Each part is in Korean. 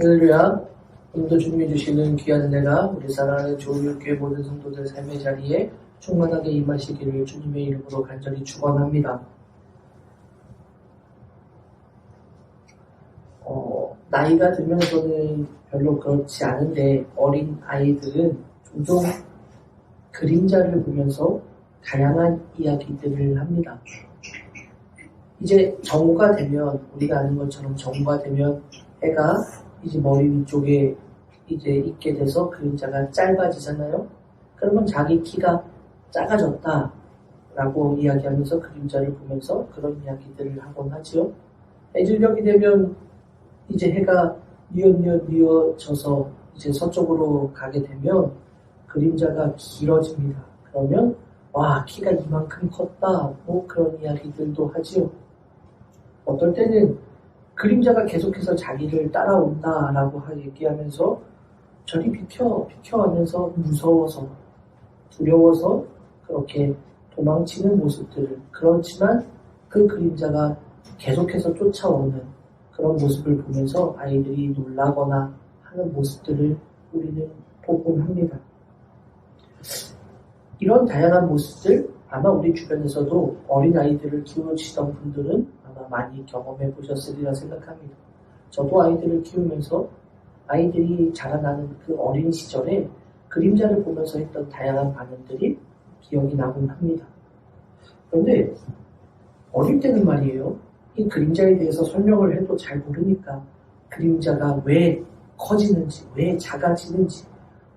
할렐루야. 오늘도 주님이 주시는 귀한 은혜가 우리 사랑하는 조울교회 모든 성도들 삶의 자리에 충만하게 임하시기를 주님의 이름으로 간절히 축원합니다. 나이가 들면서는 별로 그렇지 않은데 어린 아이들은 종종 그림자를 보면서 다양한 이야기들을 합니다. 이제 정오가 되면 우리가 아는 것처럼 정오가 되면 해가 이제 머리 위쪽에 이제 있게 돼서 그림자가 짧아지잖아요. 그러면 자기 키가 작아졌다라고 이야기하면서 그림자를 보면서 그런 이야기들을 하곤 하지요. 해질녘이 되면 이제 해가 뉘어져서 이제 서쪽으로 가게 되면 그림자가 길어집니다. 그러면 와, 키가 이만큼 컸다, 뭐 그런 이야기들도 하지요. 어떨 때는 그림자가 계속해서 자기를 따라온다라고 얘기하면서 저리 비켜 하면서 무서워서 두려워서 그렇게 도망치는 모습들을, 그렇지만 그 그림자가 계속해서 쫓아오는 그런 모습을 보면서 아이들이 놀라거나 하는 모습들을 우리는 보곤 합니다. 이런 다양한 모습들, 아마 우리 주변에서도 어린아이들을 키우시던 분들은 아마 많이 경험해 보셨으리라 생각합니다. 저도 아이들을 키우면서 아이들이 자라나는 그 어린 시절에 그림자를 보면서 했던 다양한 반응들이 기억이 나곤 합니다. 그런데 어릴 때는 말이에요, 이 그림자에 대해서 설명을 해도 잘 모르니까 그림자가 왜 커지는지, 왜 작아지는지,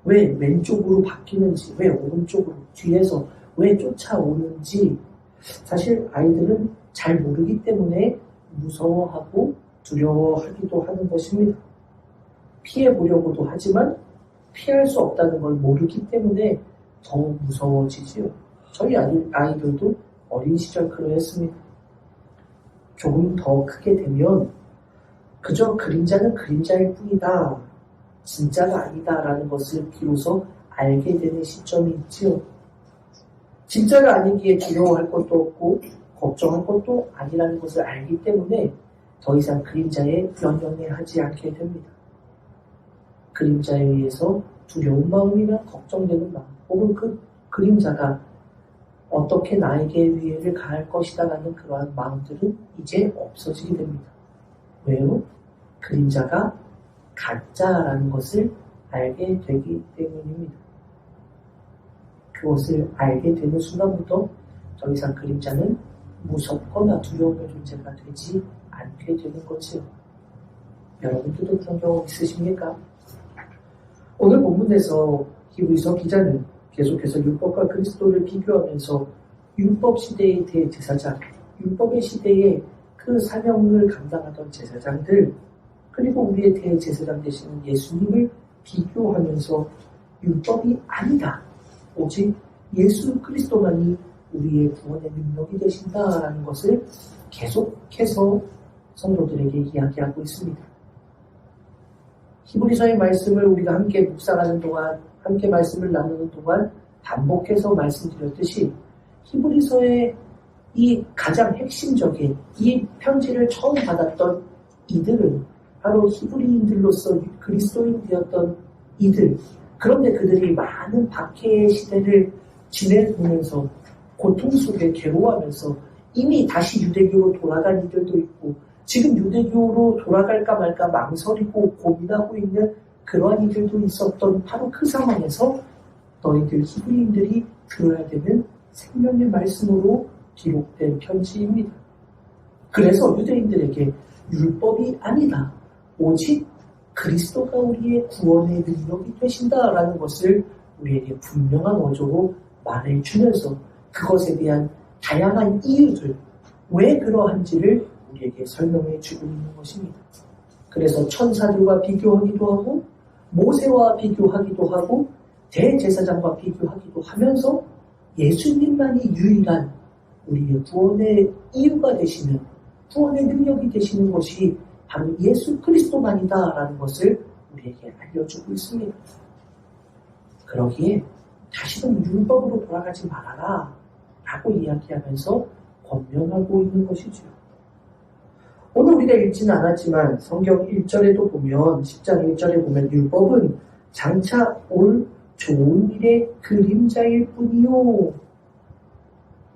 왜 왼쪽으로 바뀌는지, 왜 오른쪽으로, 뒤에서 왜 쫓아오는지 사실 아이들은 잘 모르기 때문에 무서워하고 두려워하기도 하는 것입니다. 피해보려고도 하지만 피할 수 없다는 걸 모르기 때문에 더 무서워지지요. 저희 아이들도 어린 시절 그러했습니다. 조금 더 크게 되면 그저 그림자는 그림자일 뿐이다, 진짜가 아니다라는 것을 비로소 알게 되는 시점이 있지요. 진짜가 아니기에 두려워할 것도 없고 걱정할 것도 아니라는 것을 알기 때문에 더 이상 그림자에 연연해하지 않게 됩니다. 그림자에 의해서 두려운 마음이나 걱정되는 마음, 혹은 그 그림자가 어떻게 나에게 위해를 가할 것이다 라는 그러한 마음들은 이제 없어지게 됩니다. 왜요? 그림자가 가짜라는 것을 알게 되기 때문입니다. 그것을 알게 되는 순간부터 더 이상 그림자는 무섭거나 두려움의 존재가 되지 않게 되는 거지요. 여러분들도 그런 경험 있으십니까? 오늘 본문에서 히브리서 기자는 계속해서 율법과 그리스도를 비교하면서 율법 시대의 대제사장, 율법의 시대에 그 사명을 감당하던 제사장들, 그리고 우리의 대제사장 되시는 예수님을 비교하면서 율법이 아니다, 오직 예수 그리스도만이 우리의 구원의 능력이 되신다라는 것을 계속해서 성도들에게 이야기하고 있습니다. 히브리서의 말씀을 우리가 함께 묵상하는 동안, 함께 말씀을 나누는 동안 반복해서 말씀드렸듯이 히브리서의 이 가장 핵심적인 이 편지를 처음 받았던 이들은 바로 히브리인들로서 그리스도인 되었던 이들, 그런데 그들이 많은 박해의 시대를 지내보면서 고통 속에 괴로워하면서 이미 다시 유대교로 돌아간 이들도 있고 지금 유대교로 돌아갈까 말까 망설이고 고민하고 있는 그러한 이들도 있었던 바로 그 상황에서 너희들 히브리인들이 들어야 되는 생명의 말씀으로 기록된 편지입니다. 그래서 유대인들에게 율법이 아니다, 오직 그리스도가 우리의 구원의 능력이 되신다라는 것을 우리에게 분명한 어조로 말해주면서 그것에 대한 다양한 이유들, 왜 그러한지를 우리에게 설명해 주고 있는 것입니다. 그래서 천사들과 비교하기도 하고 모세와 비교하기도 하고 대제사장과 비교하기도 하면서 예수님만이 유일한 우리의 구원의 이유가 되시는, 구원의 능력이 되시는 것이 바로 예수 그리스도만이다라는 것을 우리에게 알려주고 있습니다. 그러기에 다시는 율법으로 돌아가지 말아라 라고 이야기하면서 권면하고 있는 것이죠. 오늘 우리가 읽지는 않았지만 성경 1절에도 보면 10장 1절에 보면 율법은 장차 올 좋은 일의 그림자일 뿐이요.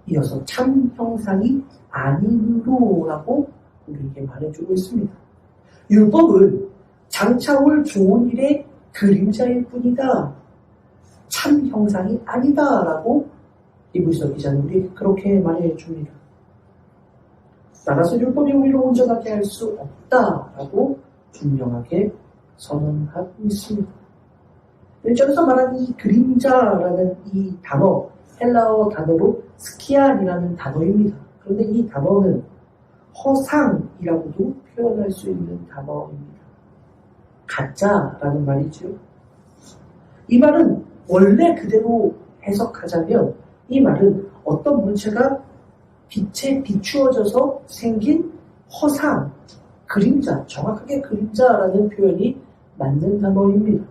이어서 참 형상이 아니므로라고 우리에게 말해주고 있습니다. 율법은 장차 올 좋은 일의 그림자일 뿐이다. 참 형상이 아니다라고 히브리서 기자는 우리에게 그렇게 말해줍니다. 따라서 율법이 우리를 온전하게 할 수 없다라고 분명하게 선언하고 있습니다. 1절에서 말하는 이 그림자라는 이 단어, 헬라어 단어로 스키안이라는 단어입니다. 그런데 이 단어는 허상이라고도 표현할 수 있는 단어입니다. 가짜라는 말이죠. 이 말은 원래 그대로 해석하자면 이 말은 어떤 물체가 빛에 비추어져서 생긴 허상, 그림자, 정확하게 그림자라는 표현이 맞는 단어입니다.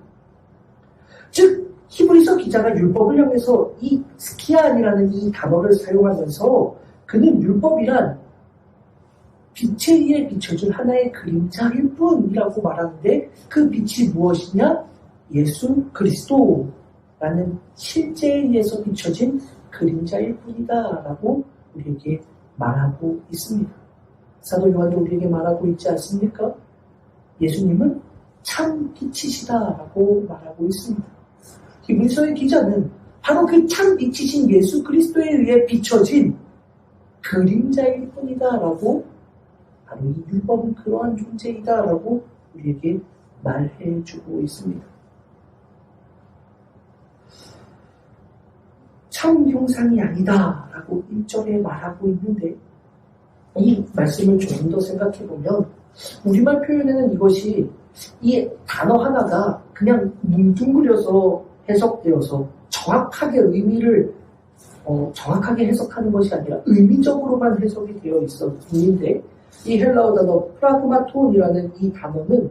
즉 히브리서 기자가 율법을 향해서 이 스키안이라는 이 단어를 사용하면서 그는 율법이란 빛에 의해 비춰진 하나의 그림자일 뿐이라고 말하는데 그 빛이 무엇이냐? 예수 그리스도라는 실제에 의해서 비춰진 그림자일 뿐이다라고 우리에게 말하고 있습니다. 사도 요한도 우리에게 말하고 있지 않습니까? 예수님은 참 빛이시다라고 말하고 있습니다. 히브리서의 기자는 바로 그 참 빛이신 예수 그리스도에 의해 비춰진 그림자일 뿐이다라고 바로 이 율법은 그러한 존재이다라고 우리에게 말해주고 있습니다. 참 형상이 아니다라고 1절에 말하고 있는데 이 말씀을 조금 더 생각해보면 우리말 표현에는 이것이 이 단어 하나가 그냥 뭉뚱그려서 해석되어서 정확하게 의미를 정확하게 해석하는 것이 아니라 의미적으로만 해석이 되어 있는데 이 헬라어 단어 프라그마톤이라는 이 단어는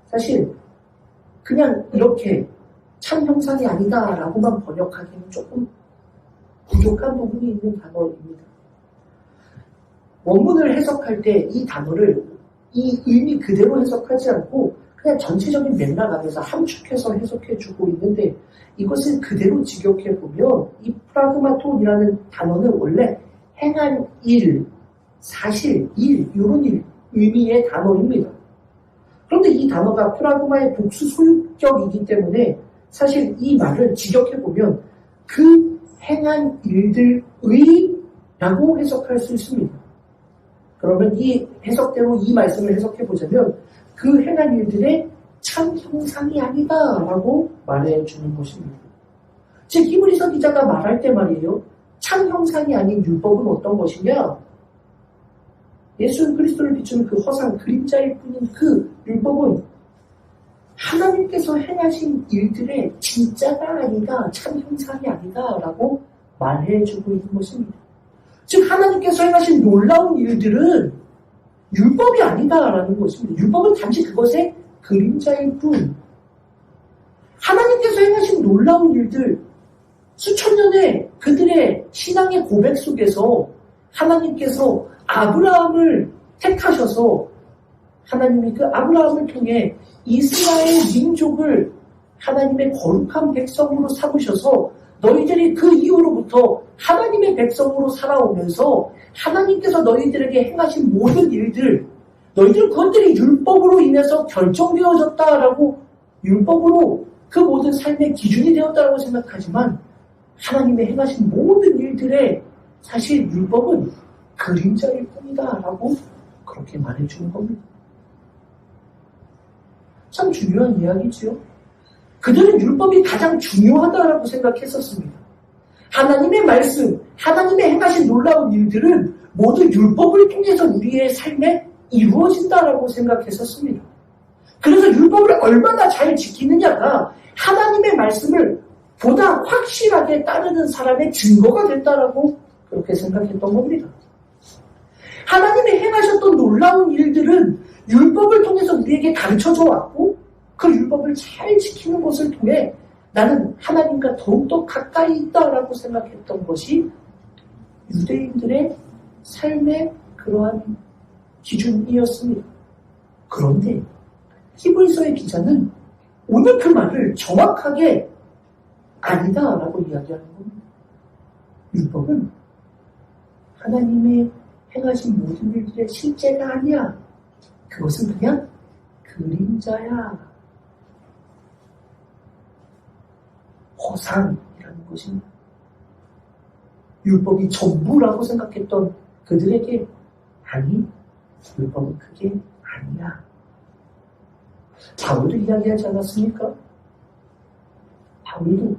사실 그냥 이렇게 참 형상이 아니다라고만 번역하기는 조금 부족한 부분이 있는 단어입니다. 원문을 해석할 때 이 단어를 이 의미 그대로 해석하지 않고 그냥 전체적인 맥락 안에서 함축해서 해석해주고 있는데 이것을 그대로 직역해보면 이 프라그마톤이라는 단어는 원래 행한 일, 사실, 일, 이런 의미의 단어입니다. 그런데 이 단어가 프라그마의 복수 소유격이기 때문에 사실 이 말을 직역해보면 그 행한 일들의 라고 해석할 수 있습니다. 그러면 이 해석대로 이 말씀을 해석해보자면 그 행한 일들의 참 형상이 아니다 라고 말해주는 것입니다. 즉 히브리서 기자가 말할 때 말이에요. 참 형상이 아닌 율법은 어떤 것이냐? 예수 그리스도를 비추는 그 허상 그림자일 뿐인 그 율법은 하나님께서 행하신 일들의 진짜가 아니다, 참 형상이 아니다 라고 말해주고 있는 것입니다. 즉 하나님께서 행하신 놀라운 일들은 율법이 아니다라는 것입니다. 율법은 단지 그것의 그림자일 뿐. 하나님께서 행하신 놀라운 일들, 수천 년의 그들의 신앙의 고백 속에서 하나님께서 아브라함을 택하셔서 하나님이 그 아브라함을 통해 이스라엘 민족을 하나님의 거룩한 백성으로 삼으셔서 너희들이 그 이후로부터 하나님의 백성으로 살아오면서 하나님께서 너희들에게 행하신 모든 일들, 너희들은 그것들이 율법으로 인해서 결정되어졌다라고 율법으로 그 모든 삶의 기준이 되었다라고 생각하지만 하나님의 행하신 모든 일들의 사실 율법은 그림자일 뿐이다라고 그렇게 말해주는 겁니다. 참 중요한 이야기지요. 그들은 율법이 가장 중요하다라고 생각했었습니다. 하나님의 말씀, 하나님의 행하신 놀라운 일들은 모두 율법을 통해서 우리의 삶에 이루어진다라고 생각했었습니다. 그래서 율법을 얼마나 잘 지키느냐가 하나님의 말씀을 보다 확실하게 따르는 사람의 증거가 됐다라고 그렇게 생각했던 겁니다. 하나님이 행하셨던 놀라운 일들은 율법을 통해서 우리에게 가르쳐져 왔고 그 율법을 잘 지키는 것을 통해 나는 하나님과 더욱더 가까이 있다라고 생각했던 것이 유대인들의 삶의 그러한 기준이었습니다. 그런데 히브리서의 기자는 오늘 그 말을 정확하게 아니다라고 이야기하는 겁니다. 율법은 하나님의 행하신 모든 일들의 실제가 아니야. 그것은 그냥 그림자야. 허상이라는 것입니다. 율법이 전부라고 생각했던 그들에게 아니, 율법은 그게 아니야. 바울도 이야기하지 않았습니까? 바울도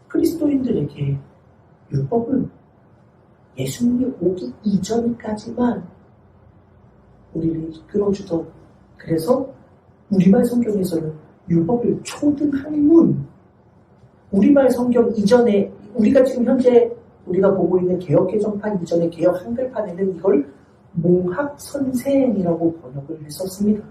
그리스도인들에게 율법은 예수님이 오기 이전까지만 우리를 이끌어주던, 그래서 우리말 성경에서는 율법을 초등학문, 우리말 성경 이전에 우리가 지금 현재 우리가 보고 있는 개역개정판 이전의 개역 한글판에는 이걸 몽학선생이라고 번역을 했었습니다.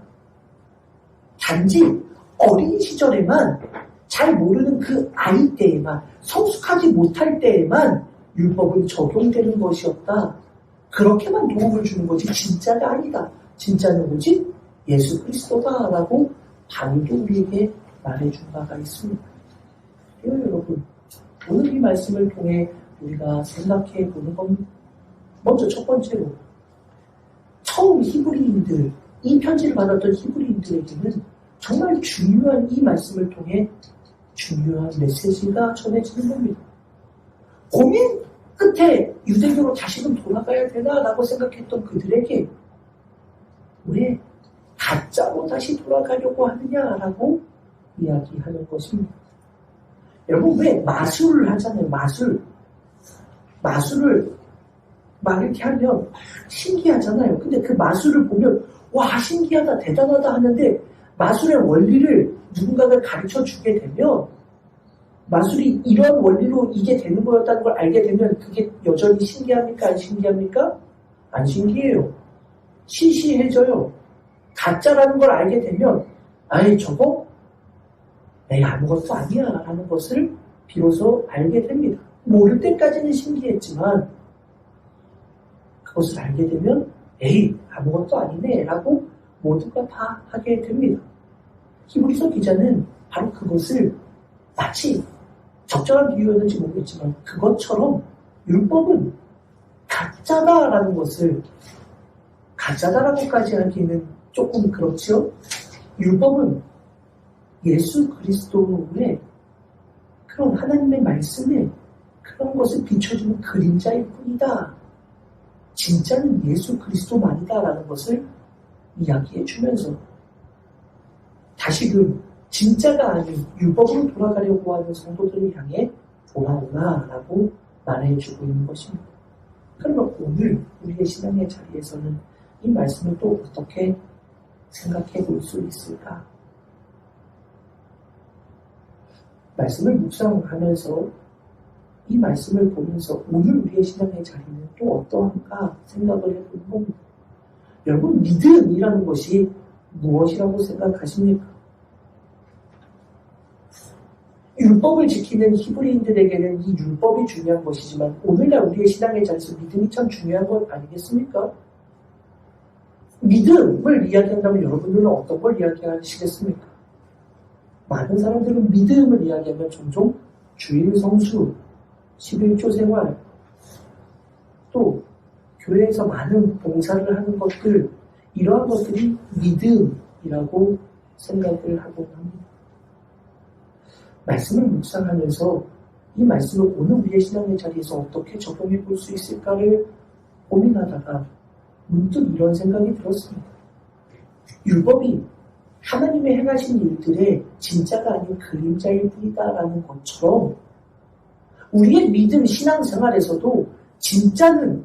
단지 어린 시절에만 잘 모르는 그 아이 때에만, 성숙하지 못할 때에만 율법은 적용되는 것이었다. 그렇게만 도움을 주는 거지 진짜가 아니다. 진짜는 뭐지? 예수 그리스도다라고 바울도 우리에게 말해준 바가 있습니다. 여러분, 오늘 이 말씀을 통해 우리가 생각해 보는 건 먼저 첫 번째로 처음 히브리인들, 이 편지를 받았던 히브리인들에게는 정말 중요한 이 말씀을 통해 중요한 메시지가 전해지는 겁니다. 고민 끝에 유대교로 다시금 돌아가야 되나라고 생각했던 그들에게 왜 가짜로 다시 돌아가려고 하느냐라고 이야기하는 것입니다. 여러분, 왜 마술을 하잖아요. 마술을 막 이렇게 하면 신기하잖아요. 근데 그 마술을 보면 와, 신기하다, 대단하다 하는데 마술의 원리를 누군가가 가르쳐 주게 되면, 마술이 이런 원리로 이게 되는 거였다는 걸 알게 되면 그게 여전히 신기합니까? 안 신기합니까? 안 신기해요. 시시해져요. 가짜라는 걸 알게 되면 아이, 저거 아무것도 아니야 라는 것을 비로소 알게 됩니다. 모를 때까지는 신기했지만 그것을 알게 되면 아무것도 아니네 라고 모두가 다 하게 됩니다. 히브리서 기자는 바로 그것을 마치 적절한 비유였는지 모르겠지만 그것처럼 율법은 가짜다라는 것을, 가짜다라고까지 하기에는 조금 그렇지요. 율법은 예수 그리스도의 그런 하나님의 말씀에 그런 것을 비춰주는 그림자일 뿐이다. 진짜는 예수 그리스도만이다라는 것을 이야기해 주면서 다시금 진짜가 아닌 율법으로 돌아가려고 하는 성도들을 향해 돌아오라라고 말해주고 있는 것입니다. 그러면 오늘 우리의 신앙의 자리에서는 이 말씀을 또 어떻게 생각해 볼 수 있을까? 말씀을 묵상하면서 이 말씀을 보면서 오늘 우리의 신앙의 자리는 또 어떠한가 생각을 해보는 겁니다. 여러분, 믿음이라는 것이 무엇이라고 생각하십니까? 율법을 지키는 히브리인들에게는 이 율법이 중요한 것이지만 오늘날 우리의 신앙의 자리에서 믿음이 참 중요한 것 아니겠습니까? 믿음을 이야기한다면 여러분들은 어떤 걸 이야기하시겠습니까? 많은 사람들은 믿음을 이야기하면 종종 주일 성수, 11조 생활, 또 교회에서 많은 봉사를 하는 것들, 이러한 것들이 믿음이라고 생각을 하곤 합니다. 말씀을 묵상하면서 이 말씀을 오늘 우리의 신앙의 자리에서 어떻게 적용해 볼 수 있을까를 고민하다가 문득 이런 생각이 들었습니다. 율법이 하나님의 행하신 일들의 진짜가 아닌 그림자일 뿐이다라는 것처럼 우리의 믿음 신앙생활에서도 진짜는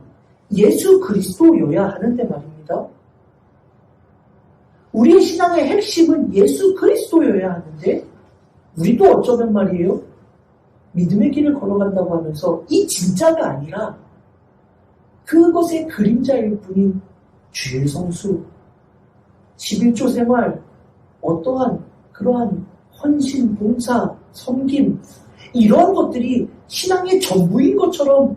예수 그리스도여야 하는데 말입니다. 우리의 신앙의 핵심은 예수 그리스도여야 하는데 우리도 어쩌면 말이에요. 믿음의 길을 걸어간다고 하면서 이 진짜가 아니라 그것의 그림자일 뿐인 주일 성수, 11조 생활, 어떠한 그러한 헌신, 봉사, 섬김, 이러한 것들이 신앙의 전부인 것처럼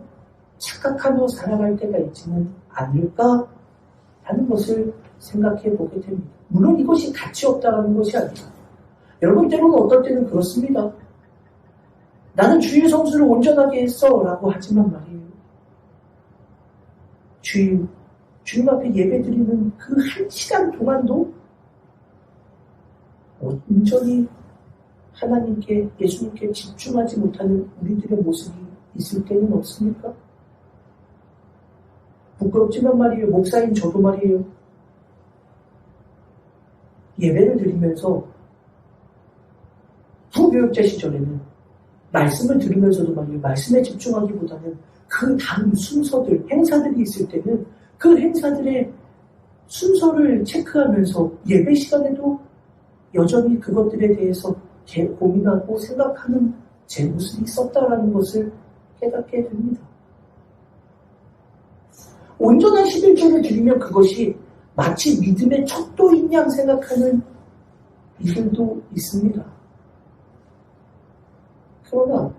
착각하며 살아갈 때가 있지는 않을까 하는 것을 생각해 보게 됩니다. 물론 이것이 가치 없다는 것이 아니라 여러분 때로는 어떨 때는 그렇습니다. 나는 주의 성수를 온전하게 했어 라고 하지만 말이에요. 주님 앞에 예배 드리는 그 1시간 동안도 온전히 하나님께, 예수님께 집중하지 못하는 우리들의 모습이 있을 때는 없습니까? 부끄럽지만 말이에요. 목사인 저도 말이에요. 예배를 드리면서 부교육자 시절에는 말씀을 들으면서도 말이에요. 말씀에 집중하기보다는 그 다음 순서들, 행사들이 있을 때는 그 행사들의 순서를 체크하면서 예배 시간에도 여전히 그것들에 대해서 고민하고 생각하는 제 모습이 있었다라는 것을 깨닫게 됩니다. 온전한 11조를 드리면 그것이 마치 믿음의 척도인 양 생각하는 이들도 있습니다. 그러나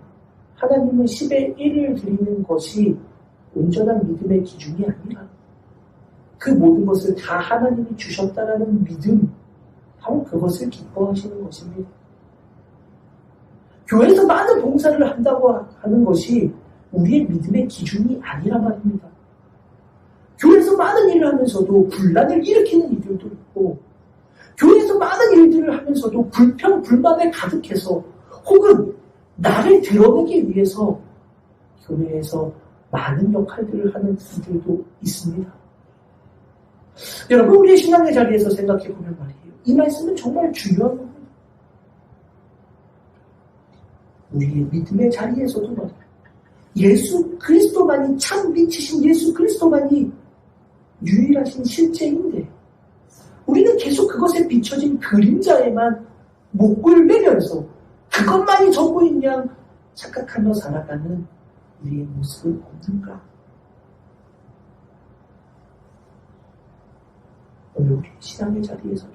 하나님은 10의 1을 드리는 것이 온전한 믿음의 기준이 아니라 그 모든 것을 다 하나님이 주셨다라는 믿음, 바로 그것을 기뻐하시는 것입니다. 교회에서 많은 봉사를 한다고 하는 것이 우리의 믿음의 기준이 아니란 말입니다. 교회에서 많은 일을 하면서도 분란을 일으키는 이들도 있고, 교회에서 많은 일들을 하면서도 불평, 불만에 가득해서 혹은 나를 드러내기 위해서 교회에서 많은 역할들을 하는 이들도 있습니다. 여러분, 우리의 신앙의 자리에서 생각해보면 말이에요. 이 말씀은 정말 중요한 겁니다. 우리의 믿음의 자리에서도 말이에요. 예수 그리스도만이 참 빛이신 예수 그리스도만이 유일하신 실제인데 우리는 계속 그것에 비춰진 그림자에만 목을 매면서 그것만이 전부인 양 착각하며 살아가는 우리의 모습은 없는가? 오늘 우리 신앙의 자리에서도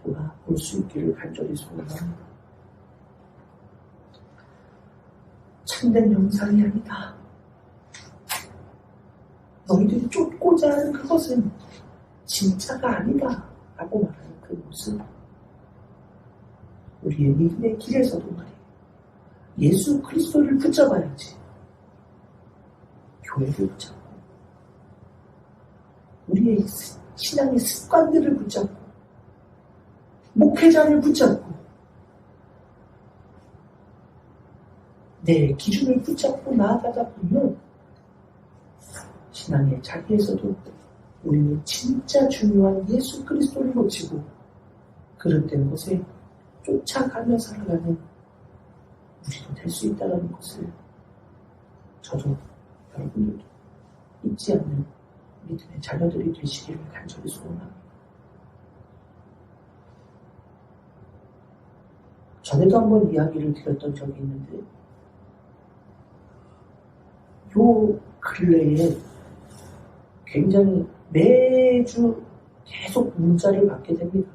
돌아볼 수 있기를 간절히 소원합니다. 참된 형상이 아니다. 너희들이 쫓고자 하는 그것은 진짜가 아니다 라고 말하는 그 모습. 우리의 믿음의 길에서도 말이에요. 예수 그리스도를 붙잡아야지. 교회를 붙잡고 우리의 신앙의 습관들을 붙잡고 목회자를 붙잡고 내 기준을 붙잡고 나아가다 보면 신앙의 자리에서도 우리는 진짜 중요한 예수 그리스도를 놓치고 그릇된 것에 쫓아가며 살아가는 우리도 될 수 있다는 것을 저도 여러분들도 잊지 않는 믿음의 자녀들이 되시기를 간절히 소원합니다. 전에도 한번 이야기를 드렸던 적이 있는데 요 근래에 굉장히 매주 계속 문자를 받게 됩니다.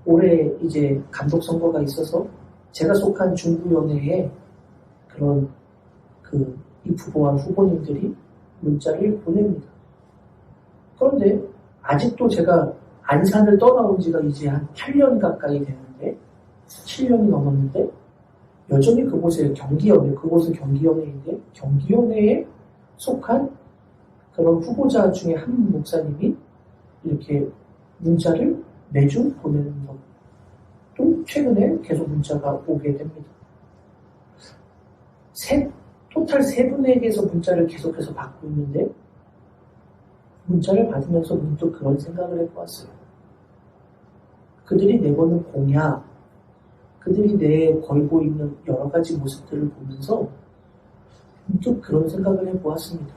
올해 이제 감독 선거가 있어서 제가 속한 중구연회에 그런 입후보와 후보님들이 문자를 보냅니다. 그런데 아직도 제가 안산을 떠나온 지가 이제 한 8년 가까이 됐는데 7년이 넘었는데 여전히 그곳에 그곳은 경기연회인데 경기연회에 속한 그런 후보자 중에 한 목사님이 이렇게 문자를 매주 보내는 것. 또 최근에 계속 문자가 오게 됩니다. 토탈 3분에게서 문자를 계속해서 받고 있는데 문자를 받으면서 문득 그런 생각을 해보았어요. 그들이 내보는 공약, 그들이 걸고 있는 여러 가지 모습들을 보면서 문득 그런 생각을 해보았습니다.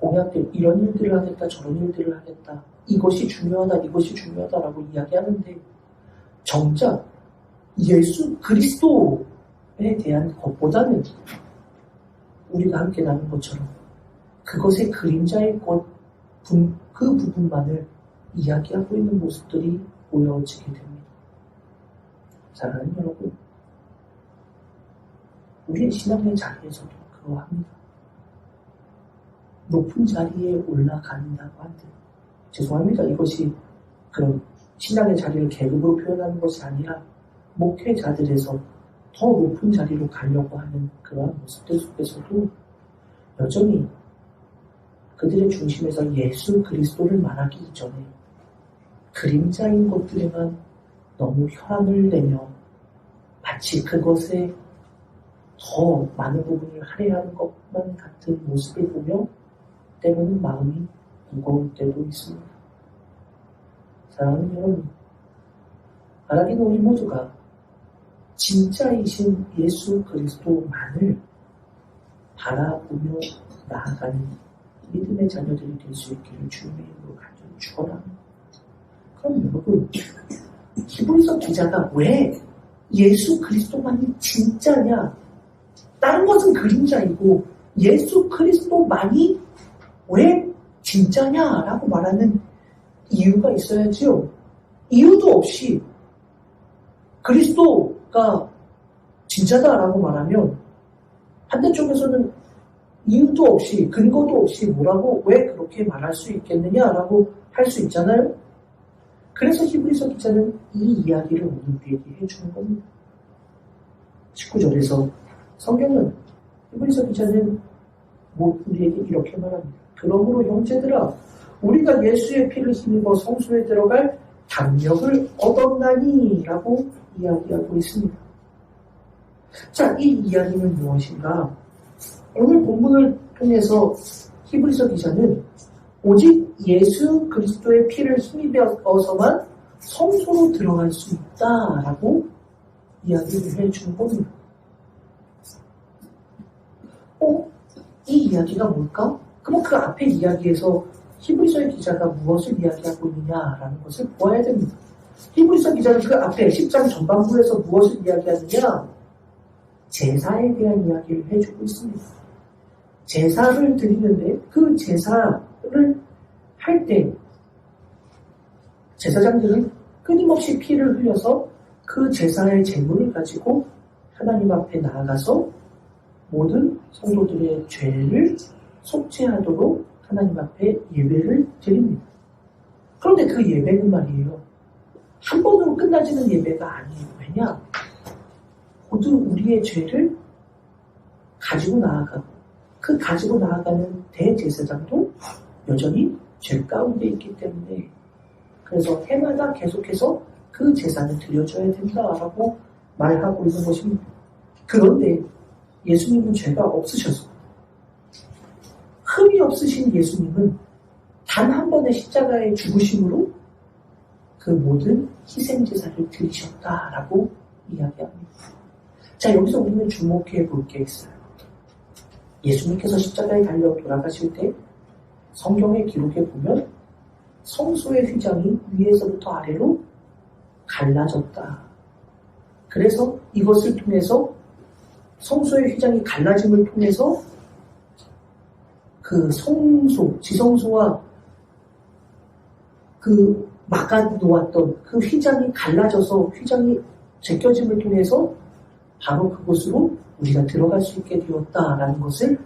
공약들, 이런 일들을 하겠다, 저런 일들을 하겠다, 이것이 중요하다라고 이야기하는데 정작 예수 그리스도에 대한 것보다는 우리가 함께 나눈 것처럼 그것의 그림자의 그 부분만을 이야기하고 있는 모습들이 보여지게 됩니다. 사랑하는 여러분, 우리의 신앙의 자리에서도 그러합니다. 높은 자리에 올라간다고 한들, 죄송합니다. 이것이 그런 신앙의 자리를 계급으로 표현하는 것이 아니라 목회자들에서 더 높은 자리로 가려고 하는 그러한 모습들 속에서도 여전히 그들의 중심에서 예수 그리스도를 말하기 이전에 그림자인 것들에만 너무 혈안을 내며 마치 그것에 더 많은 부분을 할애하는 것만 같은 모습을 보며 때로는 마음이 무거울 때도 있습니다. 사랑하는 여러분, 바라기는 우리 모두가 진짜이신 예수 그리스도만을 바라보며 나아가는 믿음의 자녀들이 될 수 있기를 주님의 이름으로 간절히 축원합니다. 그럼 여러분, 히브리서 기자가 왜 예수 그리스도만이 진짜냐? 다른 것은 그림자이고 예수 그리스도만이 왜 진짜냐라고 말하는 이유가 있어야지요. 이유도 없이 그리스도가 진짜다라고 말하면 반대쪽에서는 이유도 없이 근거도 없이 뭐라고 왜 그렇게 말할 수 있겠느냐라고 할 수 있잖아요. 그래서 히브리서 기자는 이 이야기를 오늘 우리에게 해주는 겁니다. 19절에서 성경은 히브리서 기자는 우리에게 이렇게 말합니다. 그러므로 형제들아, 우리가 예수의 피를 힘입어 성소에 들어갈 담력을 얻었나니 라고 이야기하고 있습니다. 자, 이 이야기는 무엇인가? 오늘 본문을 통해서 히브리서 기자는 오직 예수 그리스도의 피를 힘입어서만 성소로 들어갈 수 있다라고 이야기를 해주는 겁니다. 이 이야기가 뭘까? 그럼 그 앞에 이야기에서 히브리서의 기자가 무엇을 이야기하고 있느냐라는 것을 보아야 됩니다. 히브리서 기자는 그 앞에 10장 전반부에서 무엇을 이야기하느냐? 제사에 대한 이야기를 해주고 있습니다. 제사를 드리는데 그 제사를 할 때 제사장들은 끊임없이 피를 흘려서 그 제사의 제물을 가지고 하나님 앞에 나아가서 모든 성도들의 죄를 속죄하도록 하나님 앞에 예배를 드립니다. 그런데 그 예배는 말이에요. 한 번으로 끝나지는 예배가 아니에요. 왜냐? 모두 우리의 죄를 가지고 나아가고 그 가지고 나아가는 대제사장도 여전히 죄 가운데 있기 때문에 그래서 해마다 계속해서 그 제사는 드려줘야 된다라고 말하고 있는 것입니다. 그런데 예수님은 죄가 없으셔서 흠이 없으신 예수님은 단 한 번의 십자가의 죽으심으로 그 모든 희생제사를 드리셨다라고 이야기합니다. 자, 여기서 우리는 주목해 볼 게 있어요. 예수님께서 십자가에 달려 돌아가실 때 성경의 기록에 보면 성소의 휘장이 위에서부터 아래로 갈라졌다. 그래서 이것을 통해서 성소의 휘장이 갈라짐을 통해서 그 성소, 지성소와 그 막아 놓았던 그 휘장이 갈라져서 휘장이 제껴짐을 통해서 바로 그곳으로 우리가 들어갈 수 있게 되었다라는 것을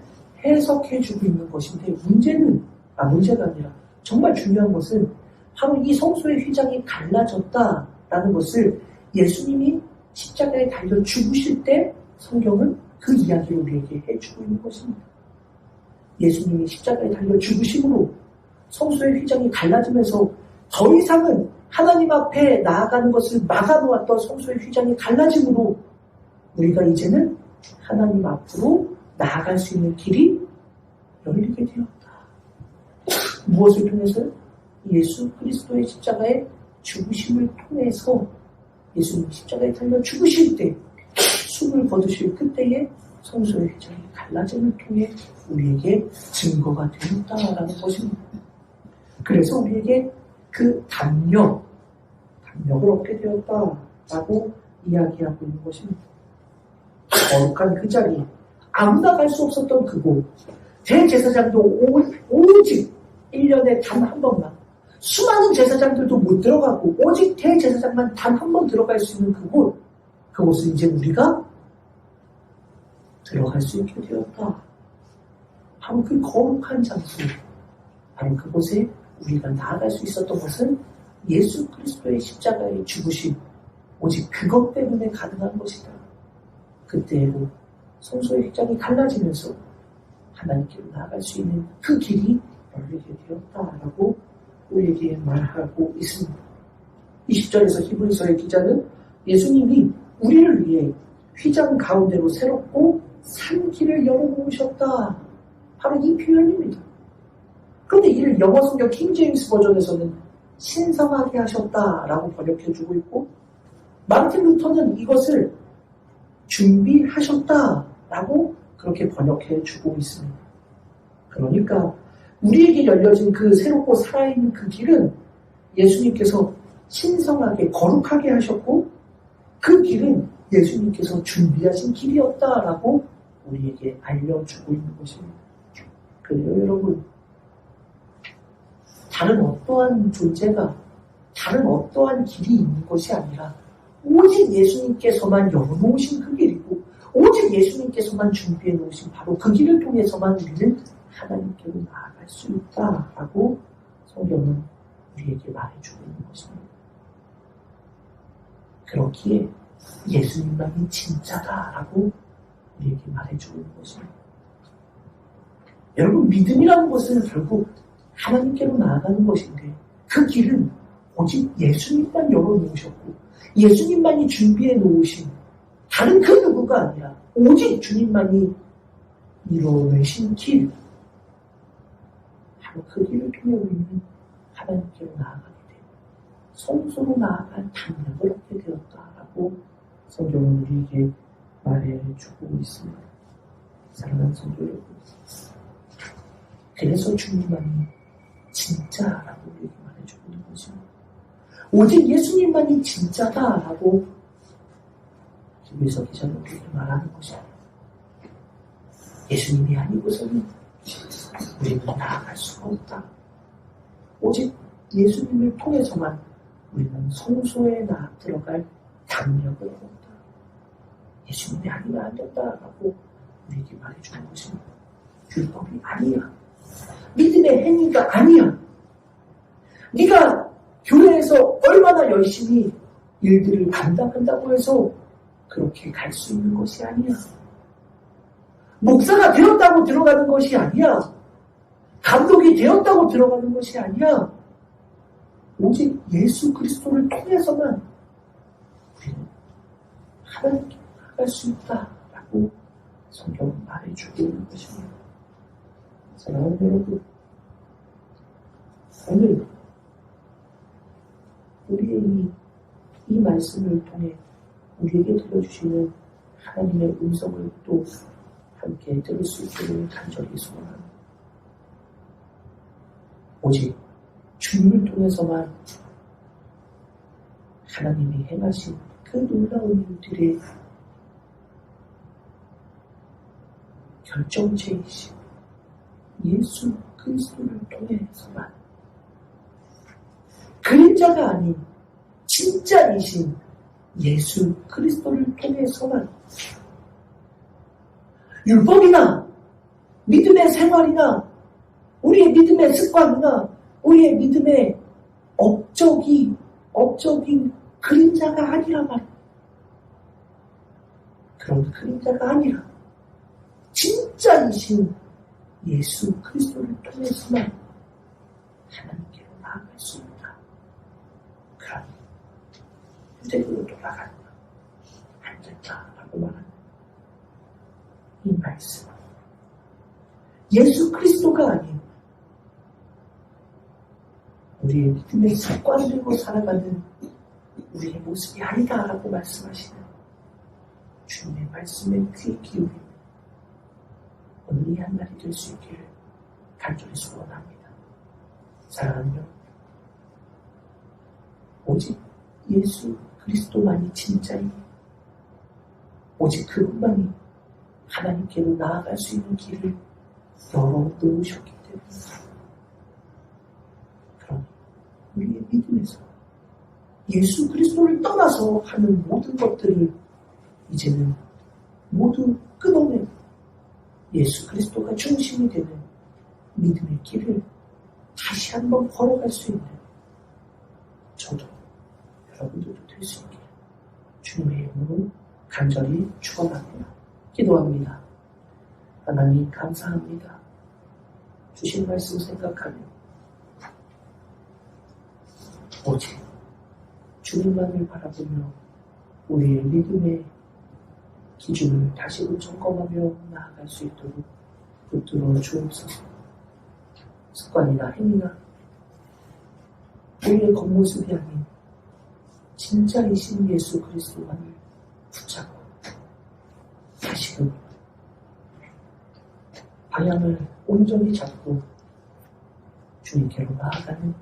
해석해주고 있는 것인데 문제가 아니라 정말 중요한 것은 바로 이 성소의 휘장이 갈라졌다라는 것을 예수님이 십자가에 달려 죽으실 때 성경은 그 이야기를 우리에게 해주고 있는 것입니다. 예수님이 십자가에 달려 죽으심으로 성소의 휘장이 갈라지면서 더 이상은 하나님 앞에 나아가는 것을 막아놓았던 성소의 휘장이 갈라짐으로 우리가 이제는 하나님 앞으로 나아갈 수 있는 길이 열리게 되었다. 무엇을 통해서요? 예수 그리스도의 십자가의 죽으심을 통해서 예수님 십자가에 달려 죽으실 때 숨을 거두실 그때에 성소의 휘장이 갈라짐을 통해 우리에게 증거가 되었다라는 것입니다. 그래서 우리에게 그 담력을 얻게 되었다라고 이야기하고 있는 것입니다. 거룩한 그 자리, 아무나 갈 수 없었던 그곳, 대제사장도 오직 1년에 단 한 번만, 수많은 제사장들도 못 들어가고 오직 대제사장만 단 한 번 들어갈 수 있는 그곳, 그곳은 이제 우리가 들어갈 수 있게 되었다. 바로 그 거룩한 장소, 바로 그곳에 우리가 나아갈 수 있었던 것은 예수 그리스도의 십자가의 죽으심, 오직 그것 때문에 가능한 것이다. 그때로 성소의 휘장이 갈라지면서 하나님께로 나아갈 수 있는 그 길이 열리게 되었다라고 우리에게 말하고 있습니다. 20절에서 히브리서의 기자는 예수님이 우리를 위해 휘장 가운데로 새롭고 산 길을 열어놓으셨다. 바로 이 표현입니다. 그런데 이를 영어 성경 킹제임스 버전에서는 신성하게 하셨다라고 번역해주고 있고, 마르틴 루터는 이것을 준비하셨다라고 그렇게 번역해주고 있습니다. 그러니까 우리에게 열려진 그 새롭고 살아있는 그 길은 예수님께서 신성하게 거룩하게 하셨고, 그 길은 예수님께서 준비하신 길이었다라고 우리에게 알려주고 있는 것입니다. 그래요, 여러분. 다른 어떠한 존재가, 다른 어떠한 길이 있는 것이 아니라 오직 예수님께서만 열어놓으신 그 길이고, 오직 예수님께서만 준비해 놓으신 바로 그 길을 통해서만 우리는 하나님께로 나아갈 수 있다라고 성경은 우리에게 말해주고 있는 것입니다. 그렇기에 예수님만이 진짜다라고 우리에게 말해주고 있는 것입니다. 여러분, 믿음이라는 것은 결국 하나님께로 나아가는 것인데, 그 길은 오직 예수님만 열어놓으셨고 예수님만이 준비해 놓으신 다른 그 누구가 아니라 오직 주님만이 이뤄내신 길, 바로 그 길을 통해 우리는 하나님께로 나아가게 되고 성소로 나아갈 담력을 얻게 되었다라고 성경은 우리에게 말해주고 있습니다. 사랑하는 성도 여러분, 그래서 주님만이 진짜라고 우리에게 말해주고 있는 것입니다. 오직 예수님만이 진짜다라고 히브리서 기자는 우리에게 말하는 것입니다. 예수님이 아니고서는 우리는 나아갈 수가 없다. 오직 예수님을 통해서만 우리는 성소에 들어갈 담력을 얻었다. 예수님이 아니면 안 된다라고 우리에게 말해주는 것입니다. 율법이 아니야. 믿음의 행위가 아니야. 네가 교회에서 얼마나 열심히 일들을 감당한다고 해서 그렇게 갈 수 있는 것이 아니야. 목사가 되었다고 들어가는 것이 아니야. 감독이 되었다고 들어가는 것이 아니야. 오직 예수 그리스도를 통해서만 우리는 하나님께 나아갈 수 있다라고 성경은 말해주고 있는 것입니다. 사랑하는 여러분, 오늘 우리의 이 말씀을 통해 우리에게 들려주시는 하나님의 음성을 또 함께 들을 수 있기를 간절히 소원합니다. 오직 주님을 통해서만 하나님이 행하신 그 놀라운 일들의 결정체이신 예수 그리스도를 통해서만, 그림자가 아닌 진짜이신 예수 그리스도를 통해서만, 율법이나 믿음의 생활이나 우리의 믿음의 습관이나 우리의 믿음의 업적인 그림자가 아니라 말이야. 그런 그림자가 아니라 진짜이신 예수 그리스도를 통해서만 하나님께로 나아갈 수 있다. 그러니 휴대으로 돌아가는 안 된다라고 말하는 이 말씀, 예수 그리스도가 아닌 우리의 믿음의 습관들로 살아가는 우리의 모습이 아니다라고 말씀하시는 주님의 말씀에 귀 기울이며 오늘 이 한날이 될 수 있기를 간절히 소원합니다. 사랑하는 여러분, 오직 예수 그리스도만이 진짜이니 오직 그분만이 하나님께로 나아갈 수 있는 길을 열어놓으셨기 때문입니다. 그럼 우리의 믿음에서 예수 그리스도를 떠나서 하는 모든 것들을 이제는 모두 끊어내고 예수 그리스도가 중심이 되는 믿음의 길을 다시 한번 걸어갈 수 있는 저도 여러분들도 될 수 있게 주님의 이름으로 간절히 축원합니다. 기도합니다. 하나님 감사합니다. 주신 말씀 생각하며 오직 주님만을 바라보며 우리의 믿음의 기준을 다시금 점검하며 나아갈 수 있도록 붙들어 주옵소서. 습관이나 행위나 우리의 겉모습이 아닌 진짜이신 예수 그리스도만을 붙잡고 다시금 방향을 온전히 잡고 주님께로 나아가는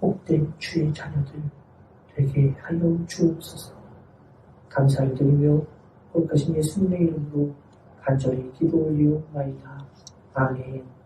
복된 주의 자녀들 되게 하여 주옵소서. 감사를 드리며 거룩하신 예수님의 이름으로 간절히 기도 올리옵나이다. 아멘.